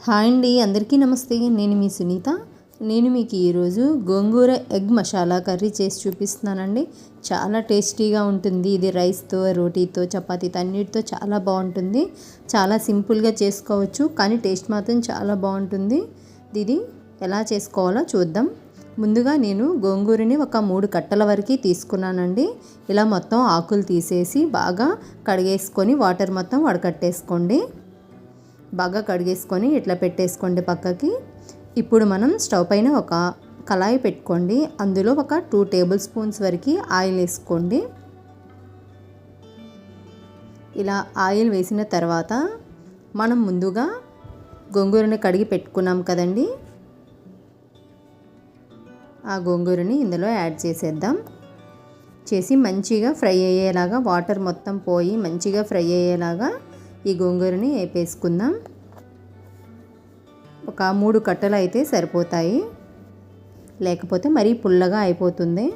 Hi అండి, అందరికీ నమస్తే. నేను మీ సునీత. నేను మీకు ఈరోజు గోంగూర ఎగ్ మసాలా కర్రీ చేసి చూపిస్తున్నానండి. చాలా టేస్టీగా ఉంటుంది. ఇది రైస్తో, రోటీతో, చపాతీతో అన్నిటితో చాలా బాగుంటుంది. చాలా సింపుల్గా చేసుకోవచ్చు, కానీ టేస్ట్ మాత్రం చాలా బాగుంటుంది. ఇది ఎలా చేసుకోవాలో చూద్దాం. ముందుగా నేను గోంగూరని ఒక 3 కట్టల వరకు తీసుకున్నానండి. ఇలా మొత్తం ఆకులు తీసేసి బాగా కడిగేసుకొని వాటర్ మొత్తం వడకట్టేసుకోండి. బాగా కడిగేసుకొని ఇట్లా పెట్టేసుకోండి పక్కకి. ఇప్పుడు మనం స్టవ్ పైన ఒక కళాయి పెట్టుకోండి. అందులో ఒక 2 టేబుల్ స్పూన్స్ వరకు ఆయిల్ వేసుకోండి. ఇలా ఆయిల్ వేసిన తర్వాత మనం ముందుగా గోంగూరని కడిగి పెట్టుకున్నాం కదండి, ఆ గోంగూరని ఇందులో యాడ్ చేసేద్దాం. చేసి మంచిగా ఫ్రై అయ్యేలాగా, వాటర్ మొత్తం పోయి మంచిగా ఫ్రై అయ్యేలాగా ఈ గోంగూరని వేపేసుకుందాం. ఒక 3 కట్టలు అయితే సరిపోతాయి, లేకపోతే మరీ పుల్లగా అయిపోతుంది.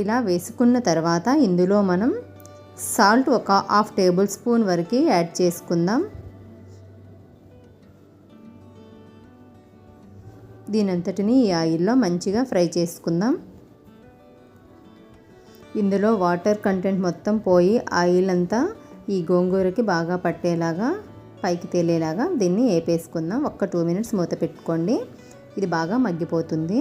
ఇలా వేసుకున్న తర్వాత ఇందులో మనం సాల్ట్ ఒక 1/2 టేబుల్ స్పూన్ వరకు యాడ్ చేసుకుందాం. దీనంతటిని ఈ ఆయిల్లో మంచిగా ఫ్రై చేసుకుందాం. ఇందులో వాటర్ కంటెంట్ మొత్తం పోయి ఆయిల్ అంతా ఈ గోంగూరకి బాగా పట్టేలాగా, పైకి తేలేలాగా దీన్ని వేపేసుకుందాం. ఒక్క 2 మినిట్స్ మూత పెట్టుకోండి. ఇది బాగా మగ్గిపోతుంది.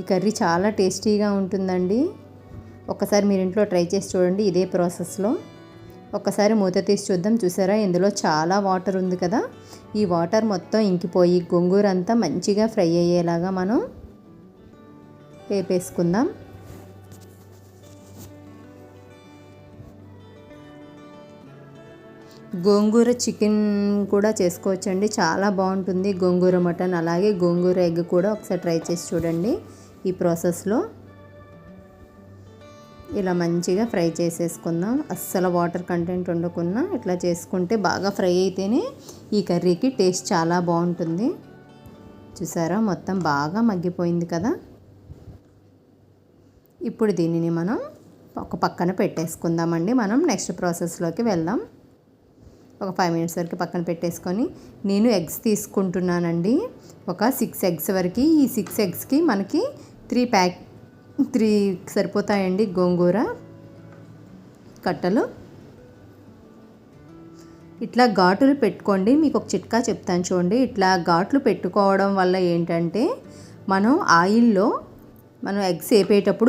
ఈ కర్రీ చాలా టేస్టీగా ఉంటుందండి. ఒక్కసారి మీరు ఇంట్లో ట్రై చేసి చూడండి ఇదే ప్రాసెస్లో. ఒక్కసారి మూత తీసి చూద్దాం. చూసారా, ఇందులో చాలా వాటర్ ఉంది కదా. ఈ వాటర్ మొత్తం ఇంకిపోయి గోంగూర అంతా మంచిగా ఫ్రై అయ్యేలాగా మనం వేపేసుకుందాం. గోంగూర చికెన్ కూడా చేసుకోవచ్చండి, చాలా బాగుంటుంది. గోంగూర మటన్, అలాగే గోంగూర ఎగ్ కూడా ఒకసారి ట్రై చేసి చూడండి. ఈ ప్రాసెస్లో ఇలా మంచిగా ఫ్రై చేసేసుకుందాం. అస్సలు వాటర్ కంటెంట్ ఉండకుండా ఇట్లా చేసుకుంటే బాగా ఫ్రై అయితేనే ఈ కర్రీకి టేస్ట్ చాలా బాగుంటుంది. చూసారా, మొత్తం బాగా మగ్గిపోయింది కదా. ఇప్పుడు దీనిని మనం ఒక పక్కన పెట్టేసుకుందామండి. మనం నెక్స్ట్ ప్రాసెస్లోకి వెళ్దాం. ఒక 5 మినిట్స్ వరకు పక్కన పెట్టేసుకొని, నేను ఎగ్స్ తీసుకుంటున్నానండి. ఒక 6 ఎగ్స్ వరకు. ఈ 6 ఎగ్స్కి మనకి 3 సరిపోతాయండి గోంగూర కట్టలు. ఇట్లా ఘాటులు పెట్టుకోండి. మీకు ఒక చిట్కా చెప్తాను చూడండి. ఇట్లా ఘాట్లు పెట్టుకోవడం వల్ల ఏంటంటే, మనం ఆయిల్లో ఎగ్స్ వేపేటప్పుడు